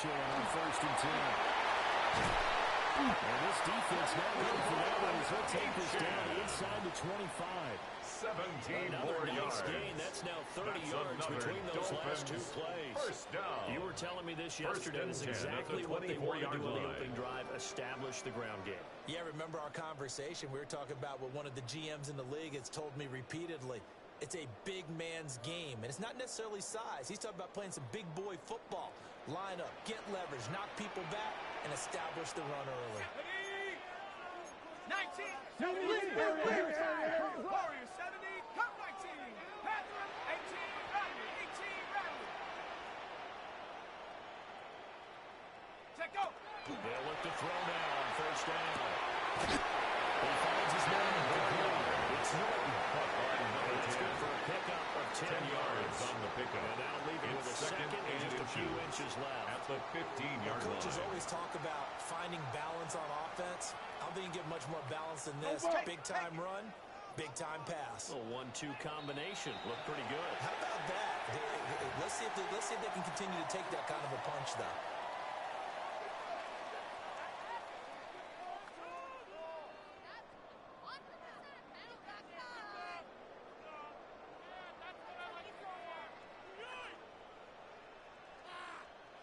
chilling on 1st and 10. And this defense now going for that one as he'll take this down inside the 25. 17 Another nice yards. gain. That's now 30 yards between those last two plays. First down. You were telling me this yesterday. That's exactly what they wanted to do on the opening drive, establish the ground game. Yeah, remember our conversation? We were talking about what one of the GMs in the league has told me repeatedly. It's a big man's game, and it's not necessarily size. He's talking about playing some big boy football. Line up, get leverage, knock people back, and establish the run early. 19, 70, Warriors 70, come 19, Panther 18, Rattler, 18, Rattler. Check go. They'll look to throw now on 1st down. He finds his man in the It's Norton. That's good for a pickup of 10 yards on the pickup. And now leaving with a second and just a few inches left. At the 15-yard line. Coaches always talk about finding balance on offense. I don't think you get much more balance than this. Big-time run, big-time pass. A 1-2 combination. Look pretty good. How about that? Let's see if they can continue to take that kind of a punch, though.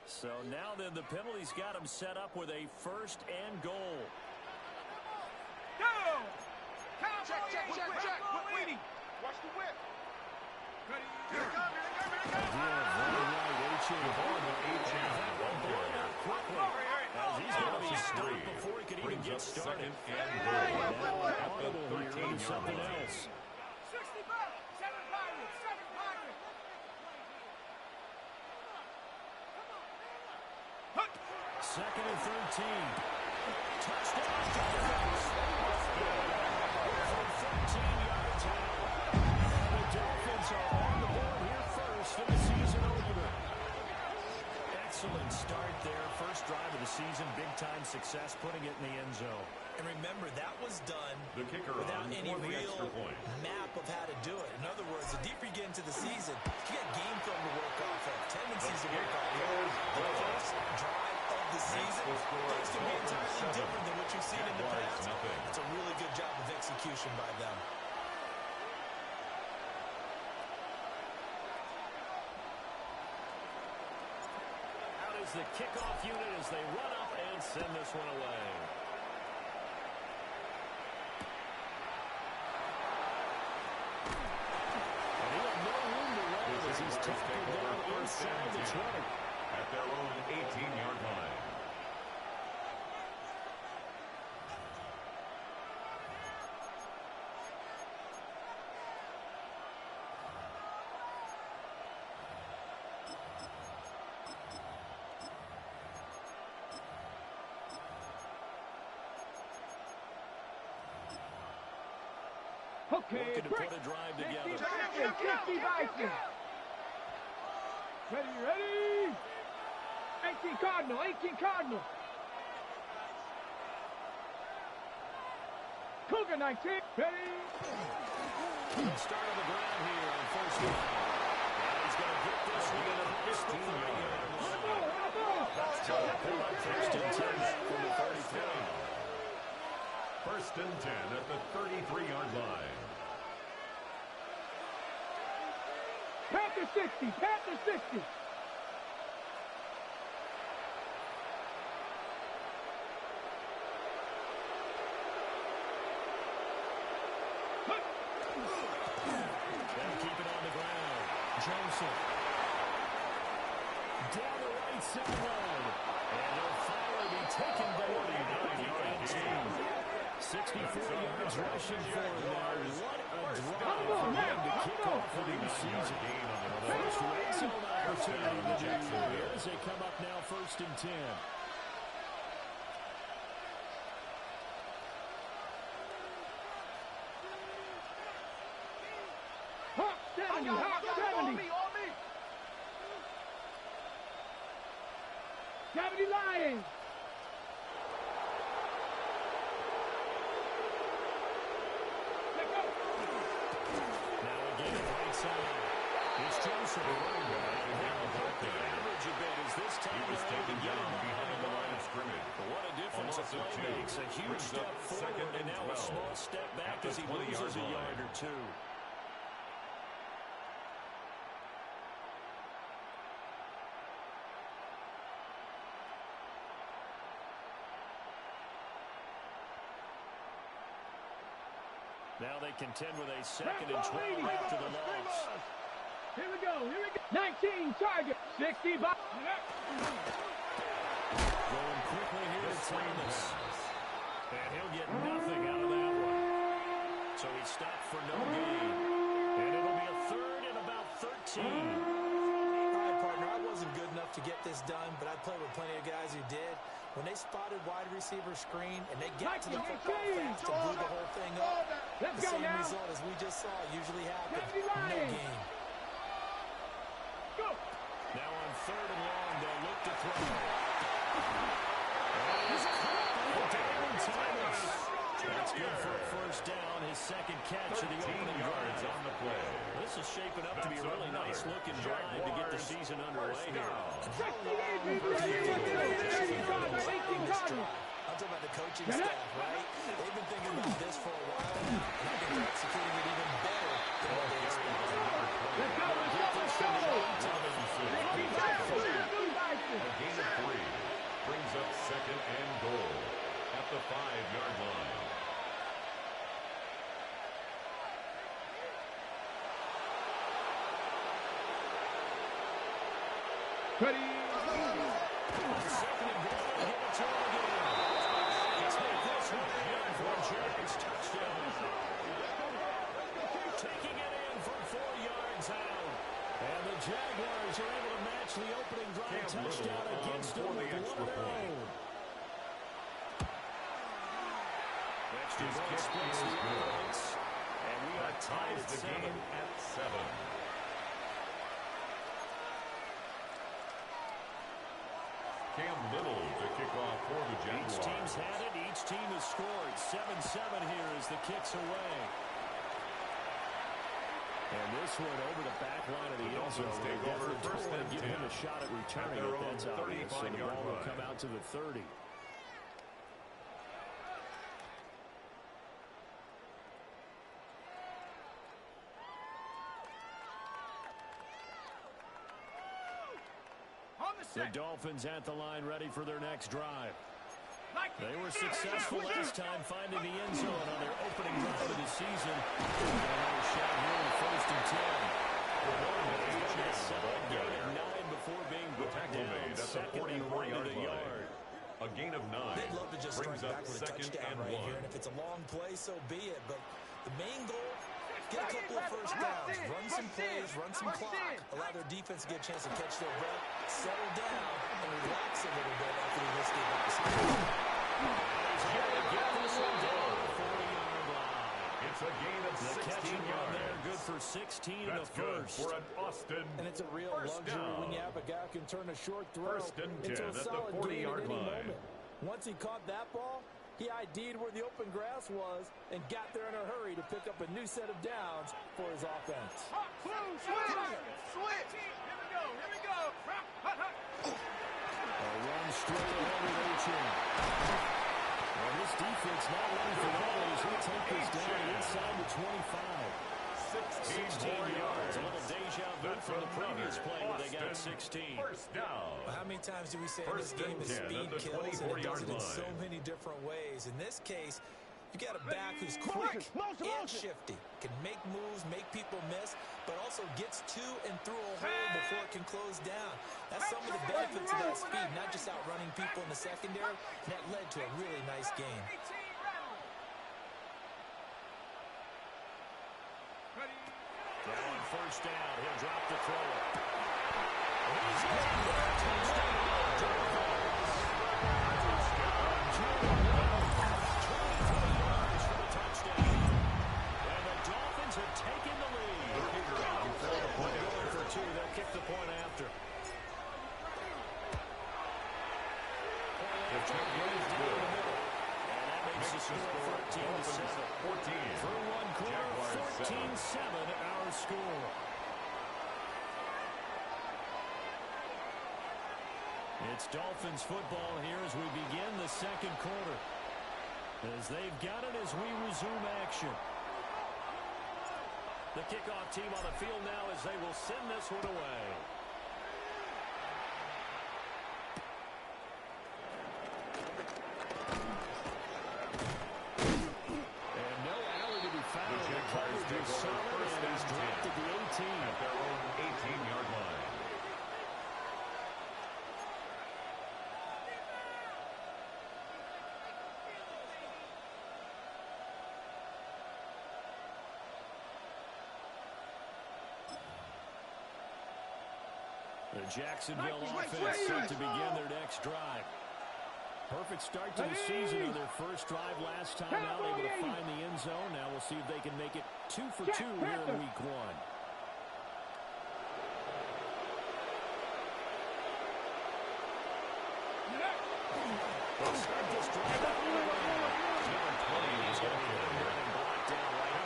So now then the penalty's got him set up with a 1st and goal. Go! Check. Waiting. Watch the whip. Ready? Here it comes. As he's going to be stopped before he could even get started. Audible here, something else. 65, 7 Pirates, 7 Pirates. Second and 13. Touchdown, Dolphins. From 13 yards out. The Dolphins are on the board here first in the season opener. Excellent start there. First drive of the season. Big-time success, putting it in the end zone. And remember, that was done the kicker without on any for the real extra point. map of how to do it. In other words, the deeper you get into the season, you got game film to work off of, tendencies to work off of. The first drive of the season looks to be entirely different than what you've seen in the past. It's a really good job of execution by them. Out is the kickoff unit as they run up and send this one away. He's taken down inside the 20. At their own 18-yard line. Okay, looking to put a drive together. 50 Vikings. Ready? 18 Cardinal. Cougar 19, ready? Start on the ground here on 1st down. He's going to get this one at the 15-yard line. First and 10 from the 33. 1st and 10 at the 33-yard line. Panther 60. They'll keep it on the ground. Joseph. Down the right sideline. And they'll finally be taken down at the end zone. 64 yards rushing for them. What a drive for them to kick off the new season. First red zone opportunity to do here as they come up now 1st and 10. Hawk 70. 70 Lions. Now again, right side. It's Joseph. The average a bit as this time He was taken down defensive play makes a huge step forward, and now a small step back as he loses a yard or two. Now they contend with a 2nd and 12 after the loss. Here we go. 19 target. 60 by. Going quickly here to Thomas. And he'll get nothing out of that one. So he stopped for no gain. And it'll be a 3rd and about 13. All right, partner, I wasn't good enough to get this done, but I played with plenty of guys who did. When they spotted wide receiver screen and they got to the football fast and blew the whole thing up, the same result as we just saw usually happens. No gain. Go. Now on 3rd and long, they'll look to throw. And he's caught by David Thomas. That's good for a 1st down, his 2nd catch of the opening yards on the play. This is shaping up to be a really nice-looking drive to get the season underway here. I'm talking about the coaching staff, right? They've been thinking about this for a while, and I think they're executing it even better than what they expected. A gain of 3 brings up 2nd and goal at the 5-yard line. Ready. 2nd and goal. Give it to him again. Let's make this one in for a Jags touchdown. Taking it in from 4 yards out. And the Jaguars are able to match the opening drive touchdown against them with 1-0. Extra point splits the points. And we are tied at 7. At 7. Cam Little to kick off for the Jaguars. Each team's had it. Each team has scored. 7-7 here as the kick's away. And this one over the back line of the end zone. They definitely don't want to give him a shot at returning it. That's obvious. So the ball will come out to the 30. The Dolphins at the line ready for their next drive. They were successful last time finding the end zone on their opening drive of the season. Another shot here in 1st and 10. 9 before being brought down. At the 44-yard line. A gain of 9. They'd love to just strike brings up back with a 2nd touchdown and right 1. here, and if it's a long play, so be it. But the main goal, get a couple of 1st downs, run some plays, run some clock, allow their defense to get a chance to catch their breath, settle down, and relax a little bit after we risk it. It's a gain of 16 yards. There, good for 16 in the 1st. For an Austin. And it's a real luxury when you have a guy who can turn a short throw 1st and 10 into a at the solid gain 40-yard at any line. moment. Once he caught that ball, he ID'd where the open grass was and got there in a hurry to pick up a new set of downs for his offense. Switch. Here we go. A run straight ahead with Ocean. Well, this defense not running for that as he'll take this down inside the 25. 16 yards. A little deja vu from the previous play where they got 16. 1st down. How many times do we say in this 1st game and is 10 speed at the kills, and it does it in 24-yard so line. many different ways. In this case, you got a back who's quick and shifty, can make moves, make people miss, but also gets to and through a hole before it can close down. That's some of the benefits of that speed, not just outrunning people in the secondary. That led to a really nice game. Now on 1st down, he'll drop the throw. And the Dolphins have taken the lead. Going for 2, they'll kick the point after. The check is good. And that makes the score 14-7. Through one quarter, 14-7 our score. It's Dolphins football here as we begin the second quarter. As they've got it as we resume action. The kickoff team on the field now as they will send this one away. And no alley to be found. The Jags take over first and 10 at the 18. at their own 18-yard line. The Jacksonville offense set to begin their next drive. Perfect start to the season on their first drive last time out, able to find the end zone. Now we'll see if they can make it 2 for 2 here in week 1. They'll start this drive out of the line. Number 20 is going to be and blocked down right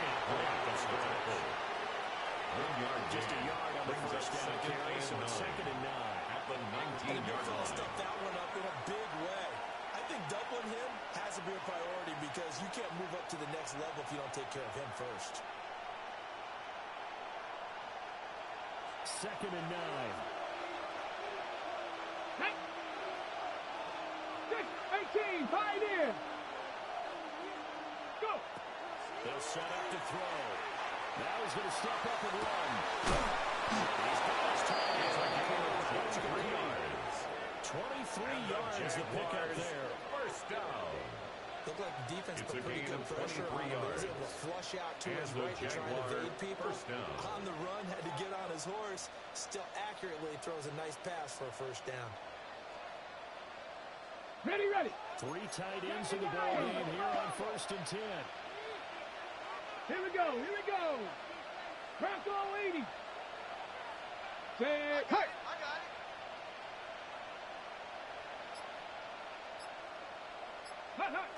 at the stretch. 1 yard Just a yard on the first down carry, so it's 2nd and 9. At the 19-yard line. Step that one up in a big way. I think doubling him has to be a priority because you can't move up to the next level if you don't take care of him first. 2nd and 9. 18, tied in. Go. They'll set up to throw. Now he's going to step up and run. He's got his target. It's 23 yards. 23 yards the pickup there. First down. Looked like the defense It's put a pretty gain good of pressure 23 on him. He was yards. able to flush out to And his the right to try and Jaguars evade people. first down. On the run, had to get on his horse. Still accurately throws a nice pass for a first down. Ready, ready. 3 tight ends in the ball game here on 1st and 10. Here we go, here we go. Craft all 80. Set, cut. I got it. Hut, hut.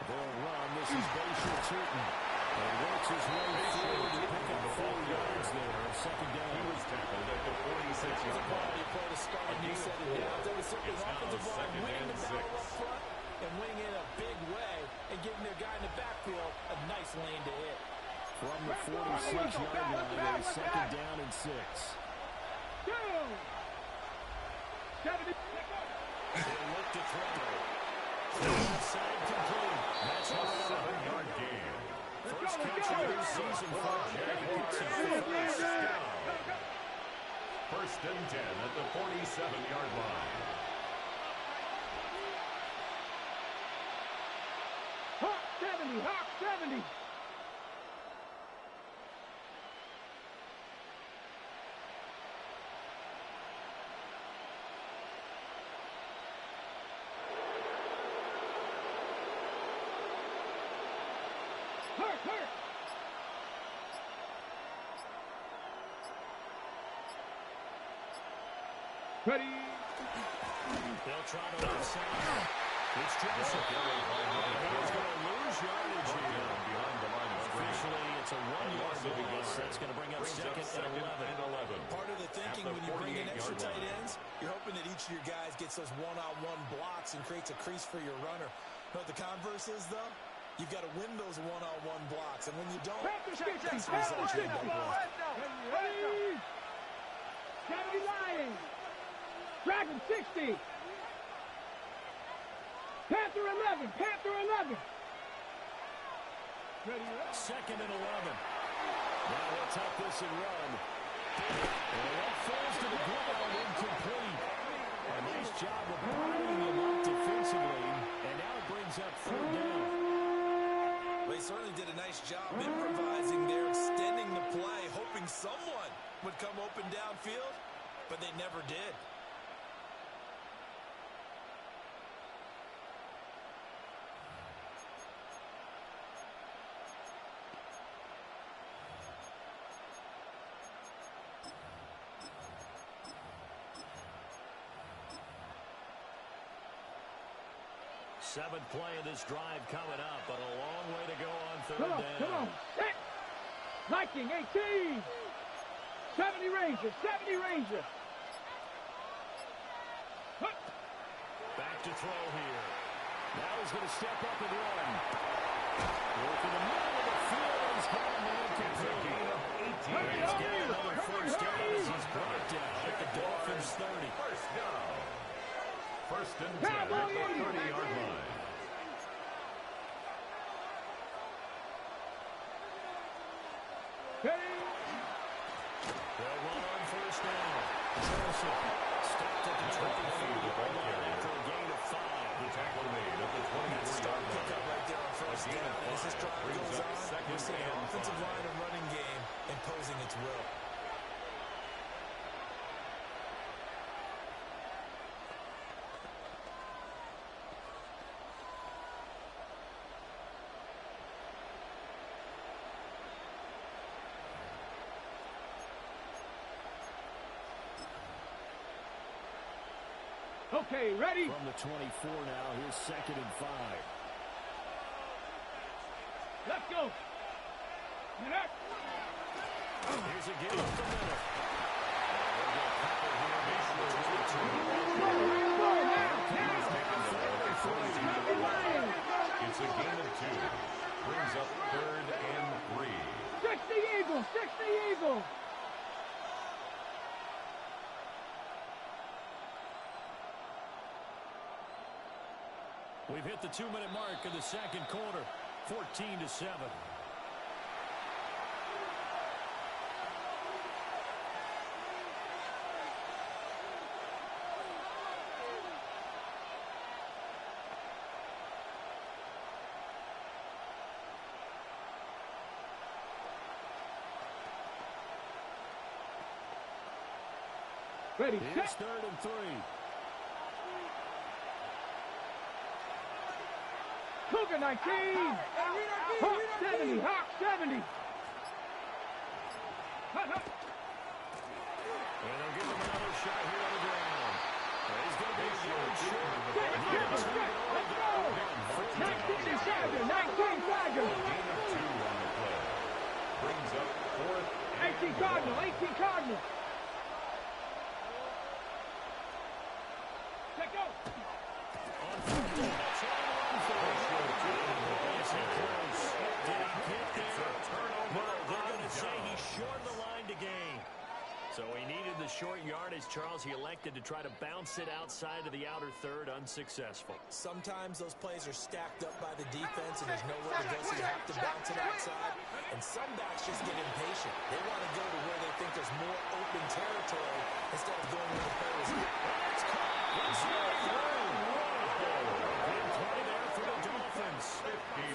They'll run. This is Basher Tootin. He works his way forward to pick up 4 yards there. 2nd down. He was tackled at the 46-yard line. Quality play to start a new set of downs. That was certainly It's an now offensive line 2nd winning and the battle 6. up front and winning in a big way and giving their guy in the backfield a nice lane to hit. From the 46-yard line, a 2nd down and 6. Go. 70. They look to throw. Side complete. That's A how 7-yard gain. first catch of the season for Jags. First and 10 at the 47-yard line. Hawk 70, Hawk 70. Hurt, hurt. Ready. They'll try to offside. It's Joseph. He's going to lose yardage here. Behind the line of scrimmage. Officially, it's a 1-yard loss. That's going to bring up Brings up 2nd and 11. Part of the thinking At the when you bring in extra 48-yard tight line. ends, you're hoping that each of your guys gets those one-on-one blocks and creates a crease for your runner. But the converse is, though, you've got to win those one-on-one blocks. And when you don't, that's the result you end up with. Ready. 70 line. Dragon 60. Panther 11. Panther 11. Ready. 2nd and 11. Now let's help this and run. And that falls to the ground incomplete. A nice job of binding them up defensively. And now it brings up 3rd down. They certainly did a nice job improvising there, extending the play, hoping someone would come open downfield, but they never did. Seventh play of this drive coming up, but a long way to go on 3rd Come on, down. come on. Set. Viking 18. 70 Ranger. 70 Ranger. throw here. Now he's going to step up and run. Look in the middle of the field. He's got a man complete. He's getting another first down as he's brought down at the Dolphins 30. First down. First and 10 at the 30-yard line. They'll run on first down. Joseph stopped at the 23-yard line after a gain of 5. The tackle made at the 24-yard line. Pick up right there on first down. As this drive goes on, we're seeing an offensive line and running game imposing its will. Okay, ready? From the 24 now, here's 2nd and 5. Let's go. Minute. Here's a game up the middle. It's a gain of 2. Brings up 3rd and 3. 60 Eagles, 60 Eagles. We've hit the 2-minute mark of the second quarter. 14-7. Ready, Here's set. 3rd and 3. Cougar 19. Hawk 70, Hawk 70. Hut, hut. And they'll give him another shot here on the ground. He's going to be short. Let's go. 19 Tiger, 19 Tiger. Gain of 2 on the play. Brings up 4th and 18 Cardinal, 18 Cardinal. Let's go. On 4th down. Short the line to gain. So he needed the short yardage, Charles. He elected to try to bounce it outside of the outer third, unsuccessful. Sometimes those plays are stacked up by the defense and there's nowhere to go, so you have to bounce it outside. And some backs just get impatient. They want to go to where they think there's more open territory instead of going where the play is. That's caught. Inside through. 20 there for the Dolphins.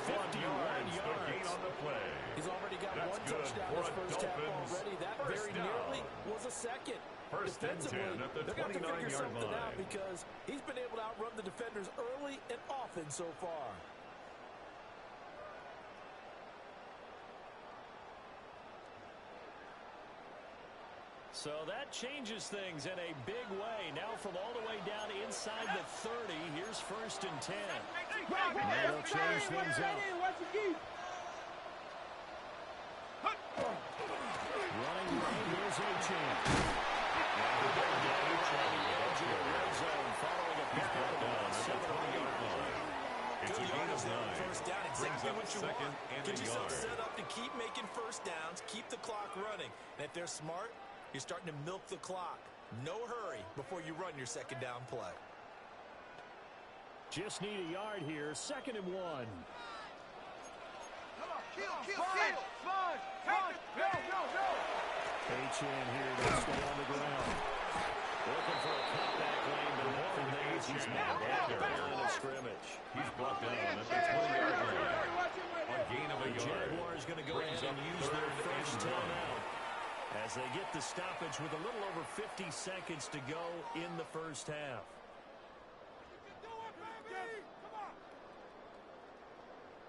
51 yards. The gain on the play. He's already got That's one good touchdown for this a first half Dolphins already. That first very down. nearly was a second. First and 10 at the they're going to have to figure 29-yard something out line. because he's been able to outrun the defenders early and often so far. So that changes things in a big way. Now from all the way down inside the 30, here's 1st and 10. They'll change things up. Running right, here's A-Chain. Following a pick out of 7-yard line. It's a gain of 9. First down, exactly what you want. Get yourself yard. set up to keep making first downs, keep the clock running. And if they're smart, you're starting to milk the clock. No hurry before you run your second down play. Just need a yard here. 2nd and 1. A-Chan here to stay on the ground. Looking for a cutback lane, but nothing there. He's knocked out at the line of scrimmage. He's brought down at the 20-yard line. A gain of a The yard. Jaguars going to go Brings ahead and up use their 3rd first and 1. timeout as they get the stoppage with a little over 50 seconds to go in the first half.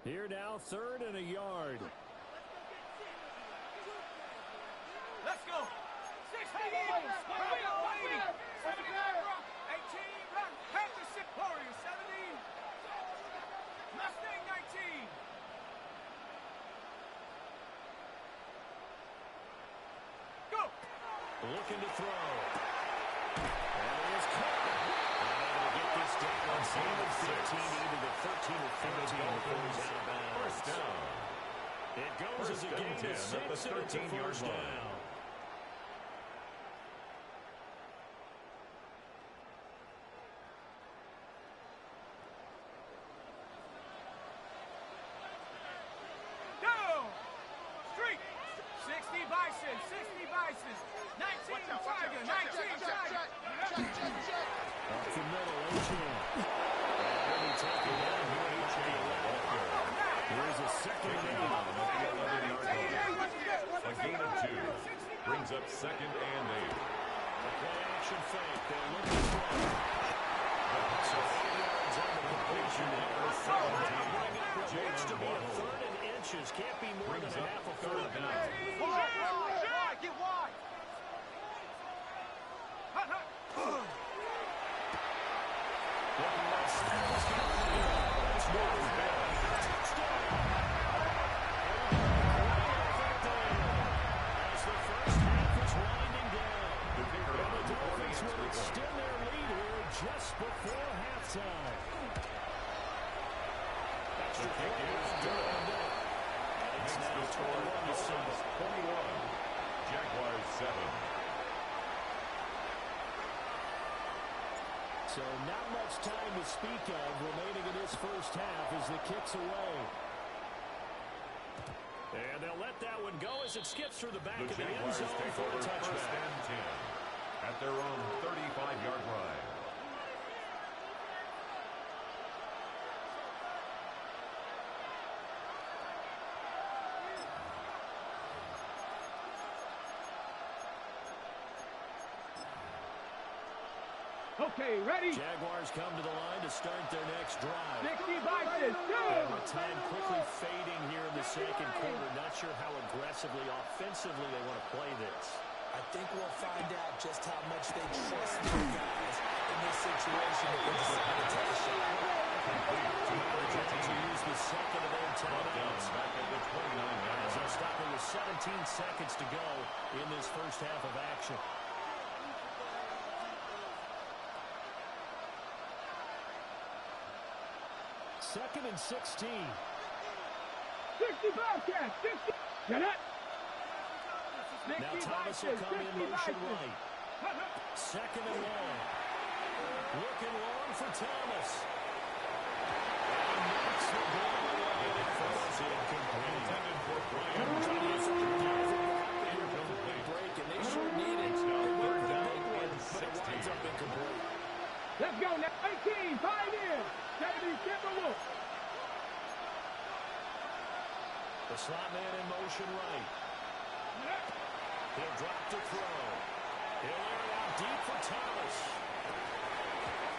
Here now, 3rd and a yard. Let's go. 60 Eagles. 70 rock. 18 rock. Panthers 6. Warriors 70. Mustang 19. Go. Looking to throw. And he is caught. Unable to get this down. And the 14 before he's Dolphins, out of bounds. first down. It goes First as a and gain 10 of 6, at the and it's a 13-yard first line. down. Go! Street! 60 Bison, 60 Bison. 19 Tiger, 19 Tiger. Up the middle, Ocean. And he taken down here at the 11. Here's a second and 8. At the 11-yard line. A gain of 2 brings up second and 8. The play action fake. They're looking for it. So 8 yards on the completion. Looks to be a third and inches. Can't be more than a half a foot. Third down. Wide, get wide. As the first half is winding down. And the Dolphins will extend their lead here just before halftime. Extra kick is good. And it's Makes now the score 21-7. 21. Jaguars 7. So not much time to speak of remaining in this first half as the kick's away. And they'll let that one go as it skips through the back The of the end Jaguars zone take for over a first touchback. and 10 at their own 35-yard line. Okay, ready? Jaguars come to the line to start their next drive. 60 Bison, go! And with time quickly fading here in the second quarter, not sure how aggressively, offensively they want to play this. I think we'll find out just how much they trust their guys in this situation if they decide to take a shot. The Jags will use the second of their timeouts. Back at the 29-yard As they're line. stopping with 17 seconds to go in this first half of action. Second and 16. 60 Bobcats, 60. Get it? Now Thomas will come in motion right. Second and long. Looking long for Thomas. And knocks the ball away. It's incomplete. Intended for Brian Thomas Incomplete. Break, and they sure need it. It's now They went third for the down big one, and but it 16. winds up incomplete. Let's go now. 18, 5 in. 70, Timberwolves. The slot man in motion right. He'll drop to throw. He'll air it out deep for Thomas.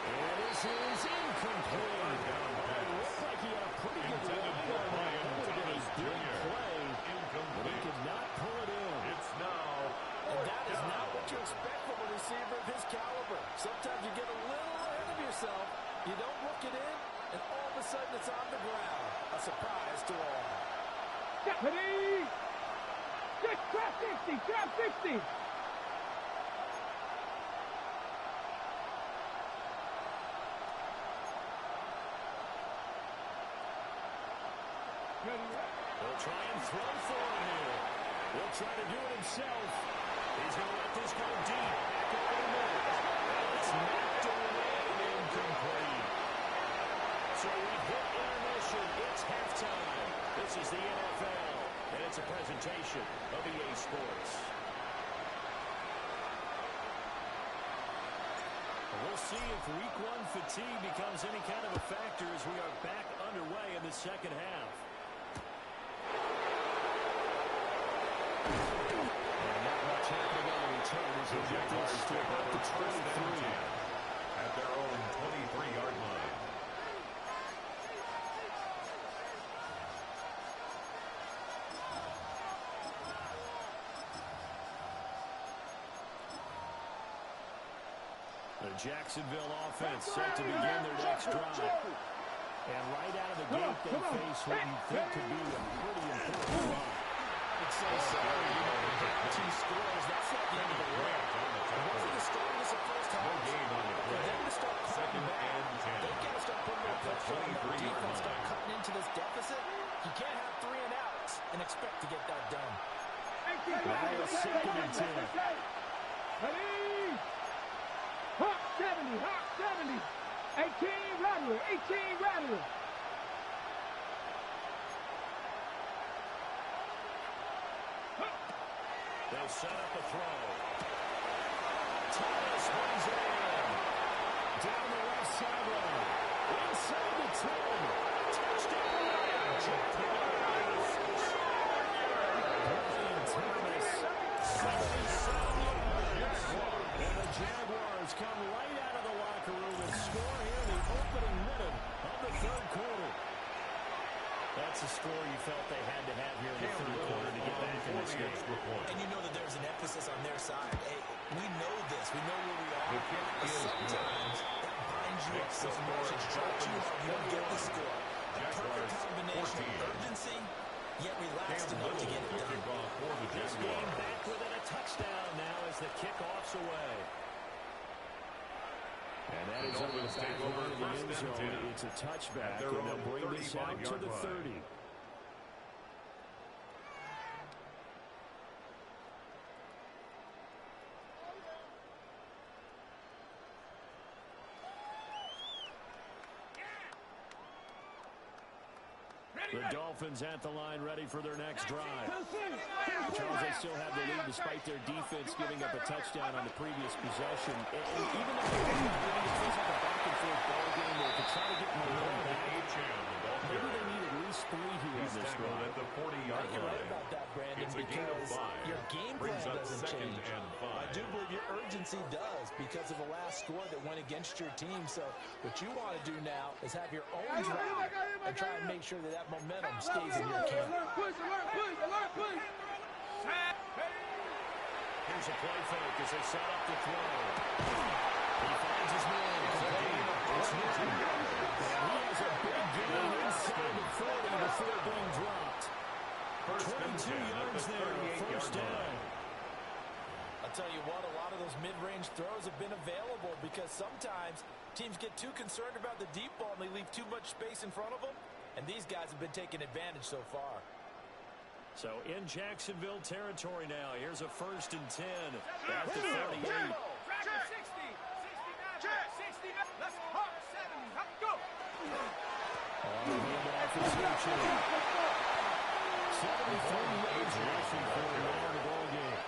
And this is incomplete. It looked like he had a pretty good Intended line for on that. Brian That would have been a Thomas big Jr. play, but he Incomplete. could not pull it in. It's now And that is down. not what you expect from a receiver of his caliber. Sometimes you get a little ahead of yourself, you don't look it in, and all of a sudden it's on the ground. A surprise to all. Deputy! Trap 60, trap 60. He'll try and throw for him here. He'll try to do it himself. He's going to let this go deep. Back over the middle. And it's knocked away and incomplete. So we've hit intermission. It's halftime. This is the NFL, and it's a presentation of EA Sports. We'll see if Week 1 fatigue becomes any kind of a factor as we are back underway in the second half. And not much happening on the return as they get this to about the 23. At their own 23-yard line. The Jacksonville offense set to begin their next drive. And right out of the gate, they face what you think could be a pretty important run. I'd say so. You know, down 2 scores, that's not the end of the road. It wasn't the strongest at first half. No gain on the For play. them to start Second back, and 10. they've got to start putting At that the pressure on the 23-yard defense, start line. to get that done. Now it's 2nd and 10. Ready? Hot 70, hot 70. 18 Rattler, 18 Rattler. They'll set up a throw. Thomas brings it in. Down the left sideline. Inside the 10. Touchdown. Brian Thomas. 77 yards. And the Jaguars come right out of the locker room and score here in the opening minute of the 3rd quarter. That's a score you felt they had to have here in the 3rd quarter to get back in this game. And you know that there's an emphasis on their side. Hey, we know this. We know where we are. But sometimes that binds you up so much. It drops you out. You don't get the score. A perfect combination of urgency, yet relaxed enough to get it done. This game back within a touchdown now as the kickoff's away. And that is over the back over the end zone. It's a touchback, and they'll bring this out to the 30. The Dolphins at the line ready for their next drive. Charles, they still have the lead despite their defense giving up a touchdown on the previous possession. And even though it feels like a back-and-forth ball game, they could try to get momentum back. Maybe they need at least 3 here in this drive. At the 40-yard You're right line. about that, Brandon, It's a gain of because 5. your game Brings plan up doesn't 2nd change. and 5. I do believe your urgency does because of the last score that went against your team. So what you want to do now is have your own drive and try and make sure that that momentum stays in your camp. Alert, push, alert, push. Here's a play fake as they set up the throw. He finds his man. It's Newton. And he has a big gain inside the 40 before being dropped. 22 yards there, 1st down. I'll tell you what, a lot of those mid-range throws have been available because sometimes teams get too concerned about the deep ball and they leave too much space in front of them, and these guys have been taking advantage so far. So in Jacksonville territory now, here's a 1st and 10 at the 38. 60, 69, let's hop 70, let's go. On the handoff is Hitchens. 73 yards rushing for him in the ball game.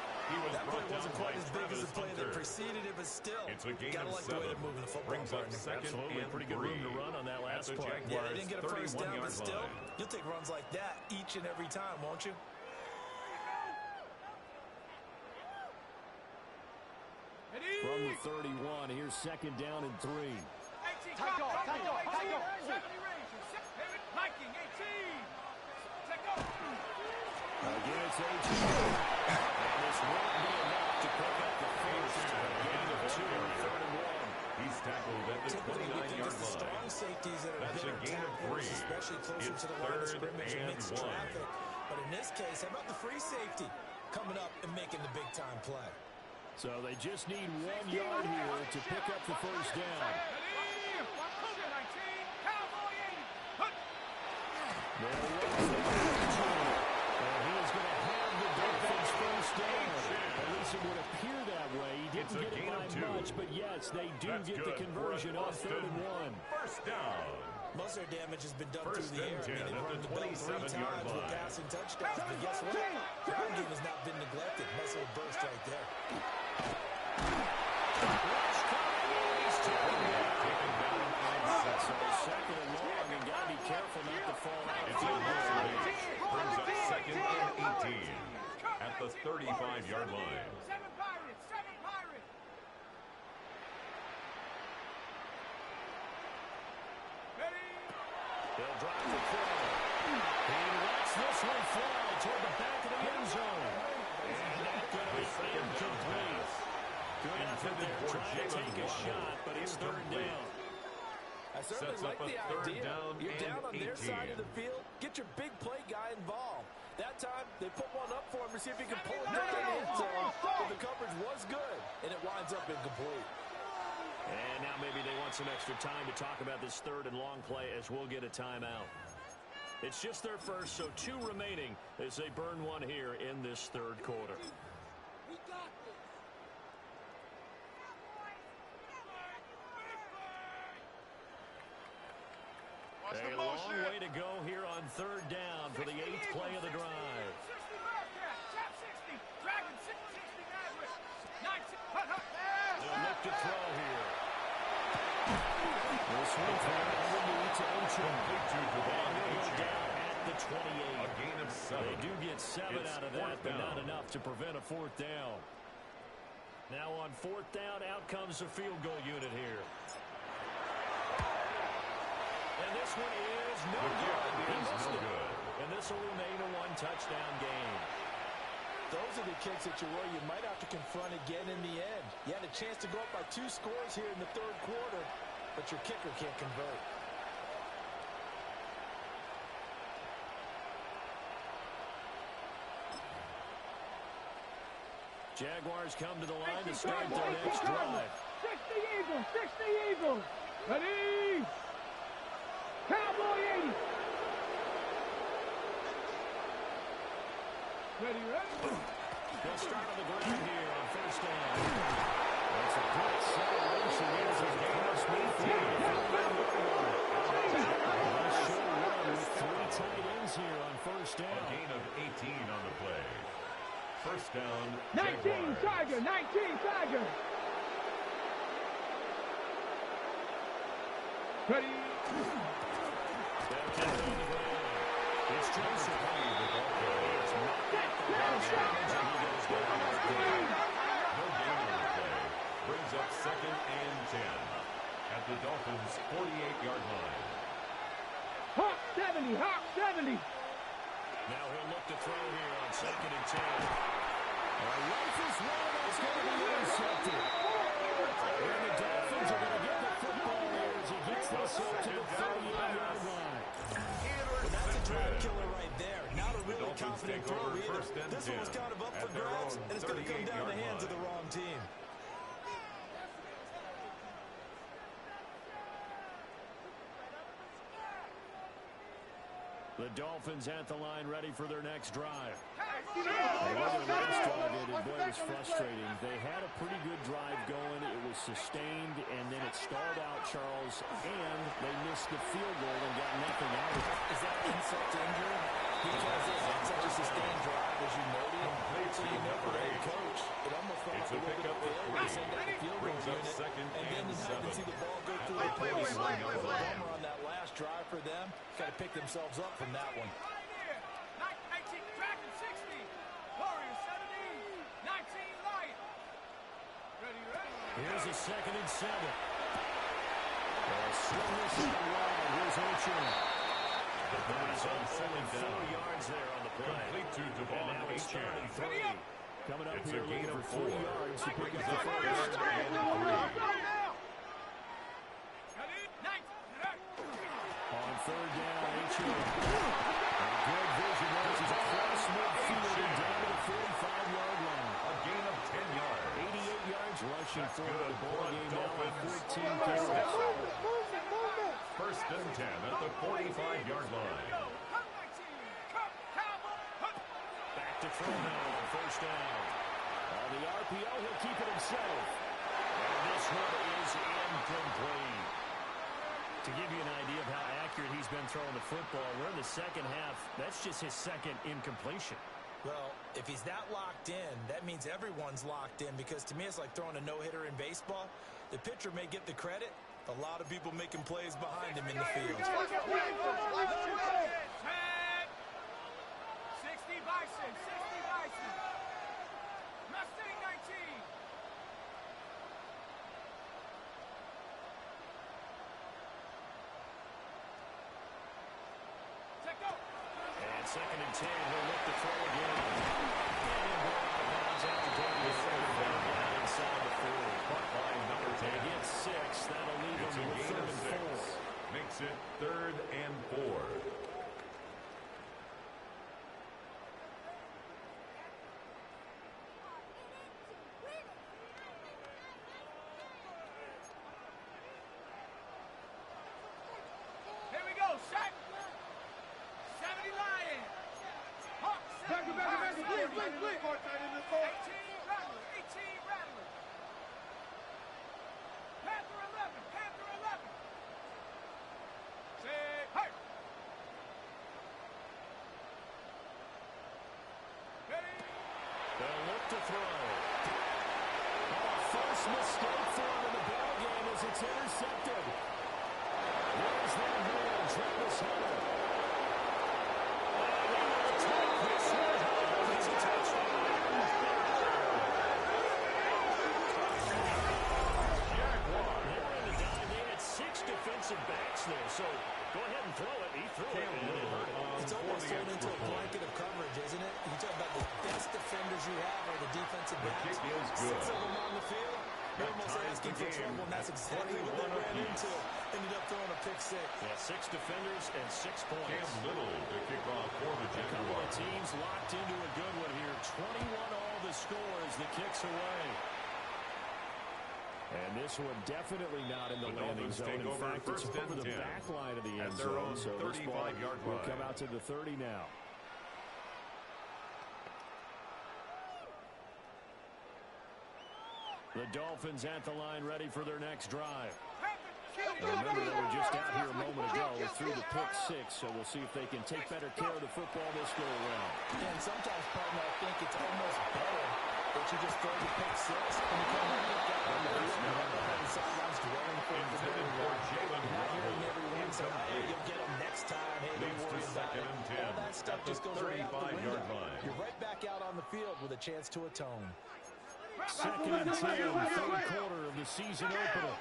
That play wasn't quite as big as the play that preceded it, but still, It's a gain gotta of like the way 7. they're moving the football. Brings up Partner. 2nd Absolutely, and pretty good 3. room to run on that last At the play. Yeah, they didn't get a first down, but 31-yard still, line. you'll take runs like that each and every time, won't you? From the 31, here's 2nd down and 3. 18, take off. 70 range. Liking 18. Take off. Again, it's Hitchens. And this won't be enough to pick up the first. Gain of 2, 3rd and 1. He's tackled at the Typically, we think 29-yard it's the line. strong safeties that are That's a better gain of tacklers, 3. especially closer It's to the line of 3rd scrimmage and and mixed 1. traffic. But in this case, how about the free safety coming up and making the big-time play? So they just need 1 yard here to pick up the first down. There was the and he is going to have the Dolphins first down. At least it would appear that way. He didn't get it by much, but yes, they do get the conversion on 3rd and 1. First down. Most of their damage has been done First through the air. and 10 They've at run the the ball 3 27-yard times with line. passing touchdowns. But guess what? The run game has not been neglected. Nice little burst right there. So 2nd and long, and got to be careful not to fall out. It's brings up 2nd and 18 at the 35-yard line. 7 Pirates, 7 Pirates. Ready? They'll drive the throw. He lets this one fly toward the back of the end zone. And that's going to be incomplete. Good effort there trying to take a shot, but it's 3rd down. I certainly Sets up like the a 3rd idea. down You're and down on their 18. side of the field. Get your big play guy involved. That time, they put one up for him to see if he can pull it down in the end zone. But the coverage was good, and it winds up incomplete. And now maybe they want some extra time to talk about this 3rd and long play as we'll get a timeout. It's just their first, so 2 remaining as they burn one here in this third quarter. A long way to go here on third down for the 8th play of the drive. 60 Bearcat, Chap 60, Dragon 60 Maverick, 19. They'll look to throw here. This one thrown underneath to Ochoa. And they'll go down at the 28. A gain of 7. They do get 7 out of that, but not enough to prevent a 4th down. Now on 4th down, out comes the field goal unit here. And this one is no good. He missed it. And this will remain a 1-touchdown game. Those are the kicks that you worry you might have to confront again in the end. You had a chance to go up by 2 scores here in the third quarter, but your kicker can't convert. Jaguars come to the line to start their next drive. 60 Eagles, 60 Eagles. Ready? Cowboy 80. Ready? They'll start on the ground here on first down. That's a good celebration. Here's his cross midfield. Nice show run with 3 tight ends here on first down. A gain of 18 on the play. First down, 19 Jaguars. Tiger, 19 Tiger. Ready? They'll take it on the ground. It's Joseph. It's knocked out the ground. And he goes down. No gain on the play. Brings up second and 10 at the Dolphins' 48-yard line. Hawk 70, Hawk 70. Now he'll look to throw here on second and 10. Rifles one that's going to be intercepted. And the Dolphins are going to get the football here as he gets this up to the 30-yard line. Well, that's a drive killer right there. Not a really confident throw either. This one was kind of up for grabs, and it's going to come down the hands of the wrong team. The Dolphins at the line ready for their next drive. Hey, Their last drive ended, boy, it was frustrating. They had a pretty good drive going. It was sustained, and then it stalled out, Charles, and they missed the field goal and got nothing out of it. Is that insult to injury? Because they had such a sustained drive, as you noted. So you know the head coach. It almost felt like a little bit of failure to send out the field goal unit, and then you have to see the ball go through the place. Bummer on that last drive for them. Got to pick themselves up from that one. 19 Dragon 60. Warrior 70. 19 Lion. Ready? Here's a second and 7. Swing this out wide. Here's Ochoa. He's only 4 yards there on the play. Complete to Devon And now it's Achane. 3rd and 3. Coming up It's a here gain looking of for 3 4. yards to pick up the First first. and 3. On 3rd down, Ochoa. Good vision there. He's across midfield and down to the 45-yard line. A gain of 10 yards. 88 yards rushing That's forward. good The ball for the game now on Dolphins. 14 carries. First and 10 at the 45-yard line. Back to throw now on first down. On the RPO, he'll keep it himself. And this one is incomplete. To give you an idea of how accurate he's been throwing the football, we're in the second half. That's just his second incompletion. Well, if he's that locked in, that means everyone's locked in, because to me it's like throwing a no-hitter in baseball. The pitcher may get the credit. A lot of people making plays behind him in the field. 60 Bison, 60 Bison. Mustang 19. Check out. And second and 10, he'll look to throw again. And he'll go out of bounds after taking the first down inside the 40. Caught by number 10. They get 6. That'll leave It's a him with gain 3rd of and 6. 4. Makes it 3rd and 4. Here we go. Set. It's intercepted. There's that man, Travis Hunter. This one home is a touchdown. They're in the dive. They had 6 defensive backs there, so go ahead and throw it. He threw it, and it hurt him. It's almost turned into a blanket of coverage, isn't it? You talk about the best defenders you have are the defensive backs. 6 of them on the field. They're almost asking for trouble, and that's exactly what they ran into. Ended up throwing a pick 6. Yeah, 6 defenders and 6 points. Cam Little to kick off for the A couple of Jaguars. teams locked into a good one here. 21 all the score as the kicks away. And this one definitely not in the landing Dolphins zone. take In over fact, it's first over and the 10 back line of the end at their zone. own So this ball 35-yard will line. come out to the 30 now. The Dolphins at the line, ready for their next drive. Remember, they were just out here a moment ago through the pick 6, so we'll see if they can take better care of the football this go around. And sometimes, partner, I think it's almost better that you just throw the pick 6 and you come back out on the field and the sidelines dwelling for it. Intended for Jalen Not hearing Waddle. everyone say, hey, you'll get them next time. Hey, don't Leads to worry about second it. and 10 All that stuff at the just goes right out the 35-yard window. line. You're right back out on the field with a chance to atone. Second and 10, third quarter of the season opener.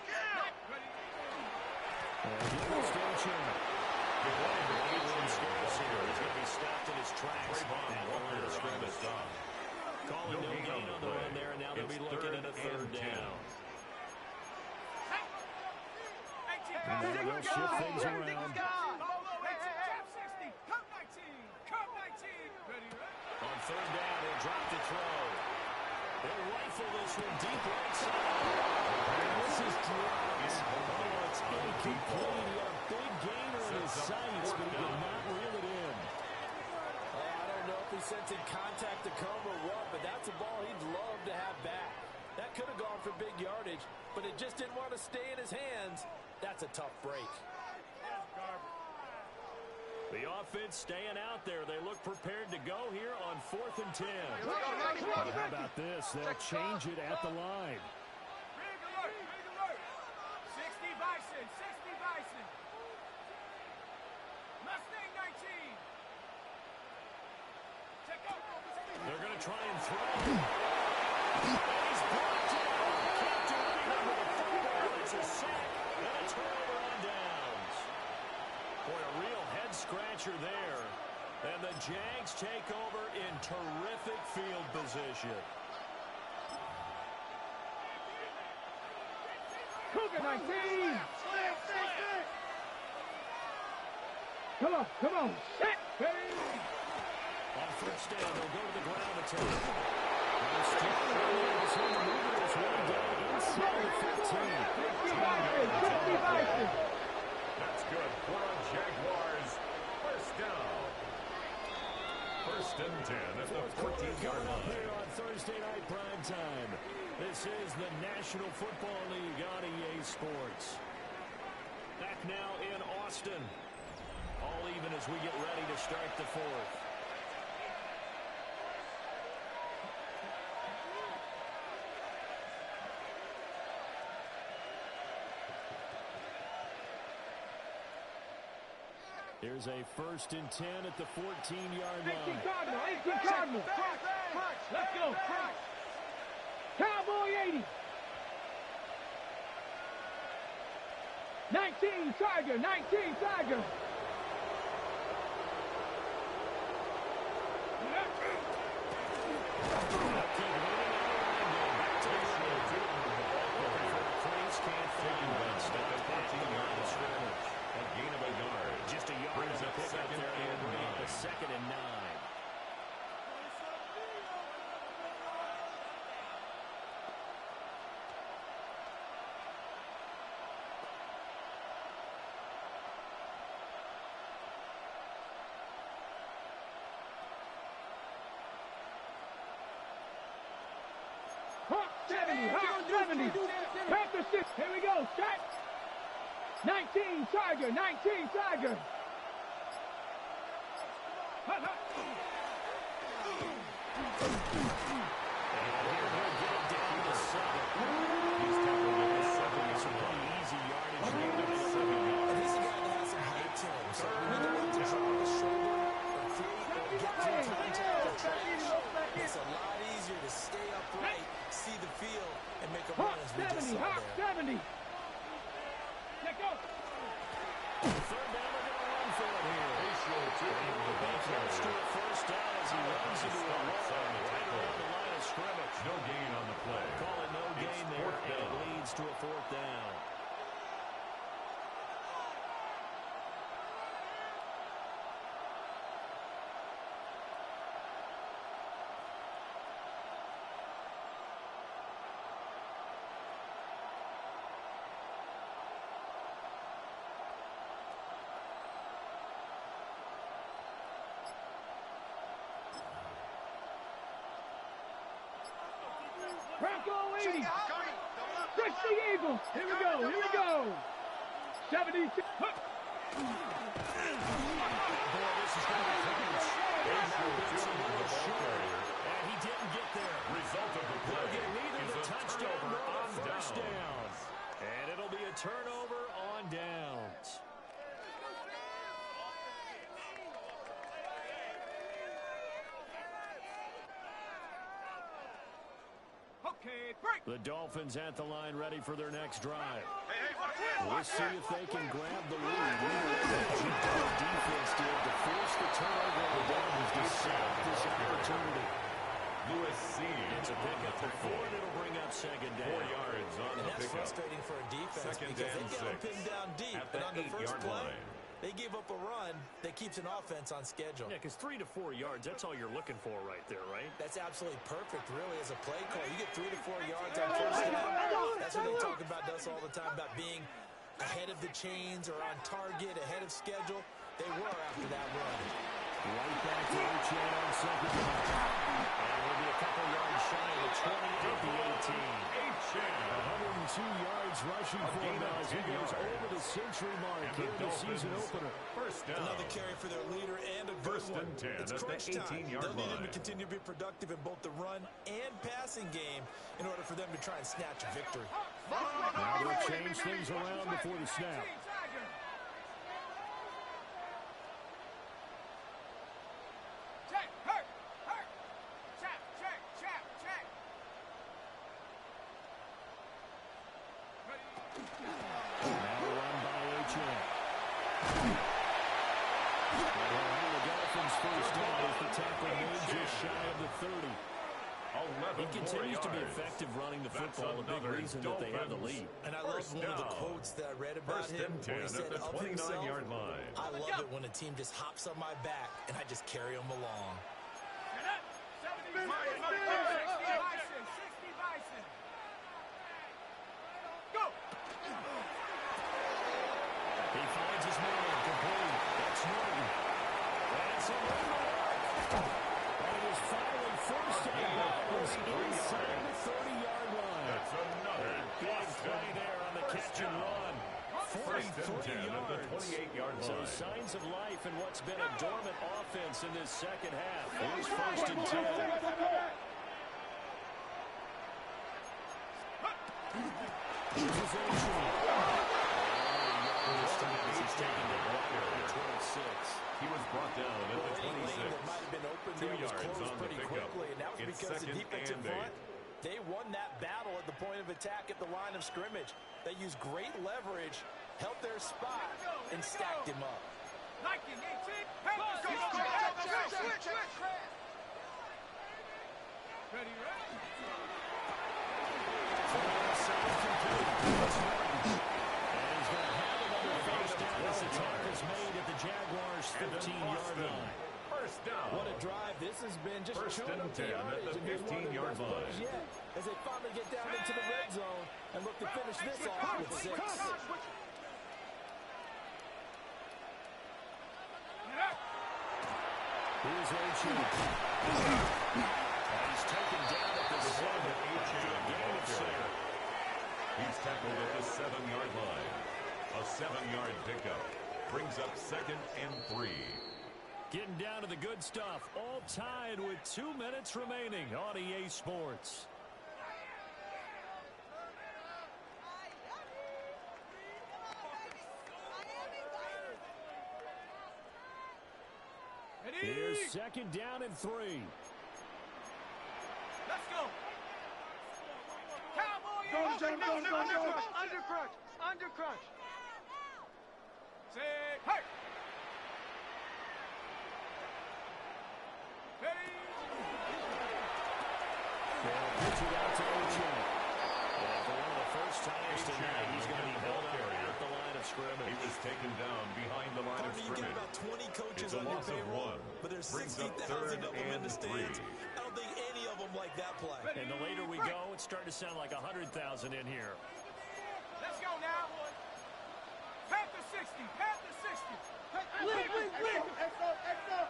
And here's Stincher. He's going to be stopped in his tracks. Calling no gain on the run there, and now they'll be looking at a third down. And then they'll shift things around. On third down, he'll drop the throw. They'll rifle this one deep right side. And this is dropped. Oh, it's incomplete. He had a big gainer in his sights, but he did not reel it in. I don't know if he's sensing contact to come or what, but that's a ball he'd love to have back. That could have gone for big yardage, but it just didn't want to stay in his hands. That's a tough break. The offense staying out there. They look prepared to go here on 4th and 10. But how about this? They'll change it at the line. 60 Bison, 60 Bison. Mustang 19. Check out. They're going to try and throw. And he's brought down. Can't do anything with the football. It's a sack and a turnover on downs. Boy, a real head-scratcher there. And the Jags take over in terrific field position. Cougar 19. Come on, come on. Set. On first down, they'll go to the ground attack. And Stingley is in the middle of this one down inside the 15. That's good for a Jaguars. First down. First and 10 at the 14-yard Up line. here on Thursday night prime time. This is the National Football League on EA Sports. Back now in Austin. All even as we get ready to start the 4th. Here's a 1st and 10 at the 14-yard line. 18 Cardinal. Let's go. Cowboy 80. 19 Tiger. 19 Tiger. Just a yard Brings on the up pickup second there. and Bring up 9. a 2nd and 9. Hawk 70. Panther 6. Here we go. Shot. 19 Tiger. 19 Tiger. Hut, hut. Down to 7. He's tackled at the 7-yard line. Third down, they're going to run for it here. He gets to a first down as he runs into a wall right around the line of scrimmage. No gain on the play. Call it no gain there, and it leads to a fourth down. Bronco East. Push the Eagles. Here we go. Here we go. 76. Boy, this is going to be close. It's a little short, and he didn't get there. Result of the play They'll get neither is the a touchdown turnover nor on the first downs. down. And it'll be a turnover on downs. Okay, break. The Dolphins at the line ready for their next drive. We'll see if they can grab the lead. The defense did to force the turnover on the Dolphins to save this opportunity. It's a pickup for 4, and it'll bring up second down. 4 yards on And the that's pickup. frustrating for a defense Second because and they got 6 pinned down deep. at And the on the first 8-yard play, line. they give up a run that keeps an offense on schedule. Yeah, because 3 to 4 yards, that's all you're looking for right there, right? That's absolutely perfect, really, as a play call. You get 3 to 4 yards on first down. That's what they talk about us all the time, about being ahead of the chains or on target, ahead of schedule. They were after that run. Right back to Wk1 on second down. And we'll be a couple yards shy of the 20 at the 18. 102 yards rushing for him as he goes over the century mark here in the season opener. First down. Another carry for their leader and a good First one. and 10 It's at the crunch time. 18-yard They'll need him line. to continue to be productive in both the run and passing game in order for them to try and snatch a victory. Now they'll change things around before the snap. Check, hurt, hurt. Check, check, check, check. Now a run by Wk1. The Dolphins first down as the tackle made just shy of the 30. 11 He continues more to be yards. effective running the That's football, a big another reason that they have the lead. And I love First one of the down. quotes that I read about First him and 10 where he at said the of himself, 29-yard line. I love it when a team just hops on my back and I just carry them along. 60 Bison, 60 Bison. Go. He finds his man, complete. That's Norton. That's a and it is finally first down. It's inside the 30-yard line. That's another Big play there on the catch and run. First and 43 10 at the yards. 28-yard So line. signs of life in what's been a dormant offense in this second half. Here's first and 10. Here's his entry. This time as he's taken the ball at 26. He was brought down at the Any 26. lane that might have been open 2 there was yards closed on the pretty pickup. quickly, and that was It's because the second defensive and front, 8. they won that battle at the point of attack at the line of scrimmage. They used great leverage, held their spot, and stacked him up. Nike 18. Hey, switch. Ready, ready. Jaguars' 15-yard line. First down. What a drive. This has been just First chewing and up the 10 at yardage. the And here's one of their 15-yard best plays line. yet as they finally get down into the red zone and look to finish this off with 6. Here's Wk1. He's taken down at the 7. Gain of 6. He's tackled at the 7-yard line. A 7-yard pickup brings up second and 3. Getting down to the good stuff. All tied with 2 minutes remaining on EA Sports. Here's second down and 3. Let's go. Cowboy. Under crunch. Say scrimmage. He was taken down behind the line of You get scrimmage. about 20 coaches It's a on your loss of payroll, 1. but there's Brings 60,000 up of 3rd them in and the 3. stands. I don't think any of them like that play. And the later we go, it's starting to sound like 100,000 in here. Let's go now. Panther 60. Panther 60. Exo.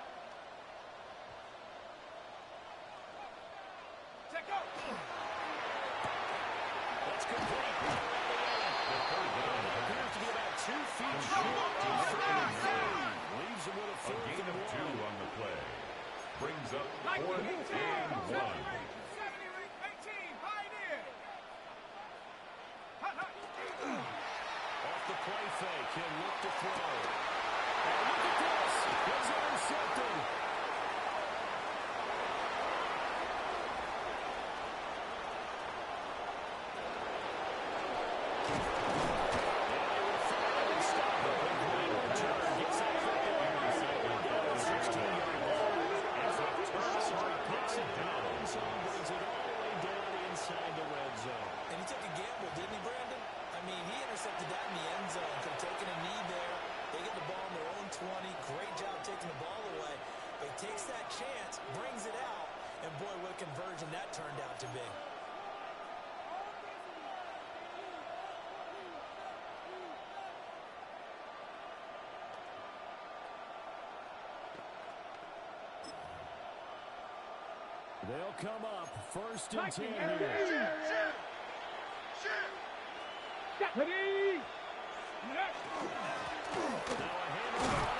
Check out. That's complete. The third down Appears to be about 2 feet short. short. Leaves him with a A fourth gain and of 2 1. on the play. Brings up Like 4th 18. and 1. 70, 18. Pioneer. Off the play fake, he'll look to throw. And look at this. He's intercepted. And he took a gamble, didn't he, Brandon? I mean, he intercepted that in the end zone. Could have taken a knee there. They get the ball on their own 20. Great job taking the ball away. But he takes that chance, brings it out, and boy, what a conversion that turned out to be. They'll come up 1st and 10 here. Ready. Now a handoff.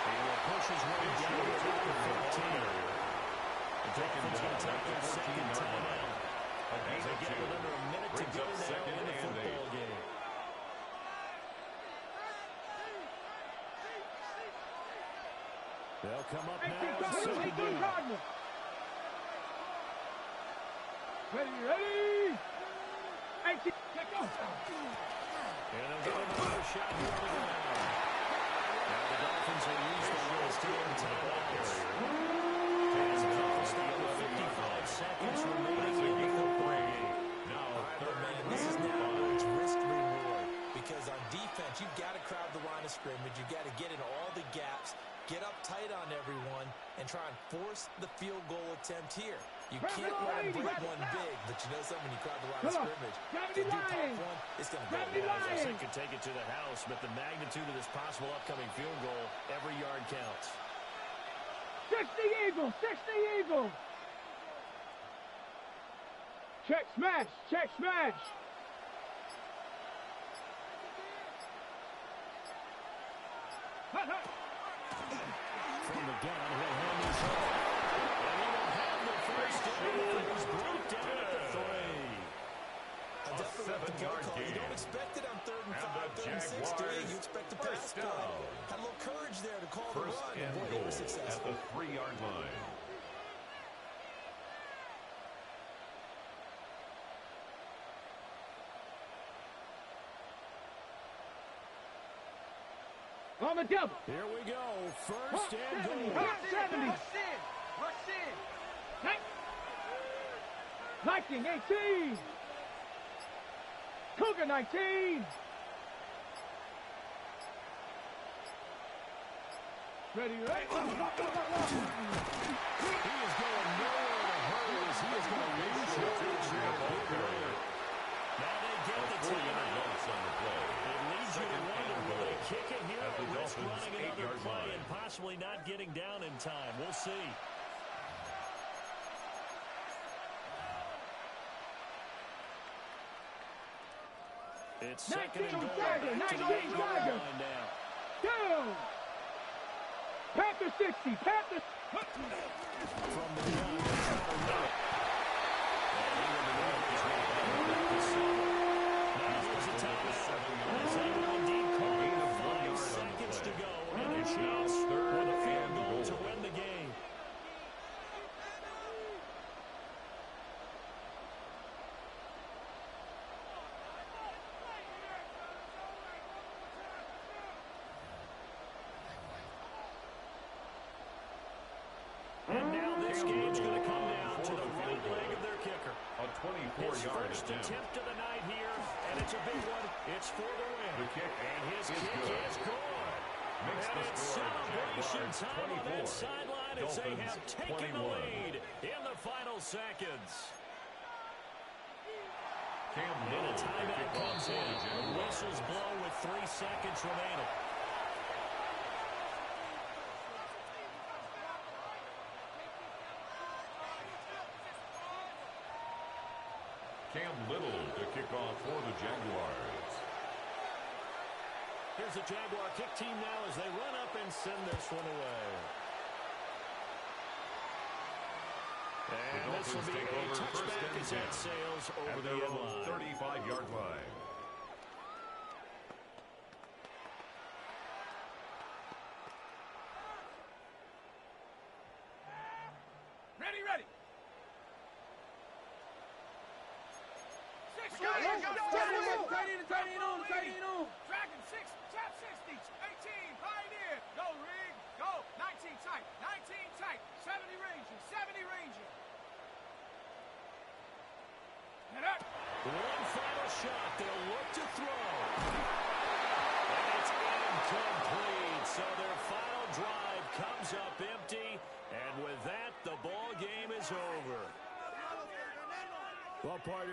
He will push his way down to the 14. The Dolphins going to take their second timeout as they get with under a minute to go now in the football game. They'll come up now in second down. Ready. 18. Check out. And they'll give him another shot here on the ground. Now the Dolphins will use the last 10 timeouts. As the Dolphins stop with 55 seconds remaining in the football game. Now, This is now it's risk-reward because on defense, you've got to crowd the line of scrimmage. You've got to get in all the gaps, get up tight on everyone, and try and force the field goal attempt here. You can't let them break one big, but you know something, when you crowd the line of scrimmage, they do pop one, it's going to go As I wide. said, could take it to the house, but the magnitude of this possible upcoming field goal, every yard counts. 60 Eagle. Check smash. From the gun, he'll hand this off. And he will have the first down. He's brought down at the 3. Definitely a 7-yard call. You gain. don't expect it on 3rd and And 5, the 3rd and 6, do you? Jaguars You expect a pass first play. down. Had a little courage there to call First the run. and Boy, they goal were at successful. the 3-yard line. On the double. Here we go. First and goal. 70. Viking 18. Cougar 19. Ready. He is going nowhere in a hurry as he is going to lose yardage here in the big area. Now they get the timeout. It leads you to wonder, will they kick it here or risk running another play and possibly not getting down in time? We'll see. It's second and goal. Back to the 8-yard line now. Down. Panther 60. Panther. From the gun, they're trying to run it. And he will be right this way back at the 7. Now there's a timeout. As they will indeed call it 5 seconds to go. And a chance for the field goal to win the game. And now this game's going to come down to the right 24-yard first attempt of the night here, and it's a big one. It's for the win. The kick and his is kick good. is good. Makes And the it's score celebration Jaguars time on 24. that sideline as they Dolphins have taken 21. the lead in the final seconds. Cam And Little, a the timeout kickoff comes for in. the The Jaguars. whistles blow with 3 seconds remaining. Cam Little to kick off for the Jaguars. Here's the Jaguar kick team now as they run up and send this one away. And this will be take a over first touchback and as 10 that sails over at the their end own line. 35-yard line. Ready, ready. Six, Tight end on. Dragon 6, trap 60, 18, Pioneer. Go, Rig, go. 19 tight, 70 Ranger. And up. One final shot. They'll look to throw. And it's incomplete. So their final drive comes up empty. And with that, the ball game is over. Well, partner.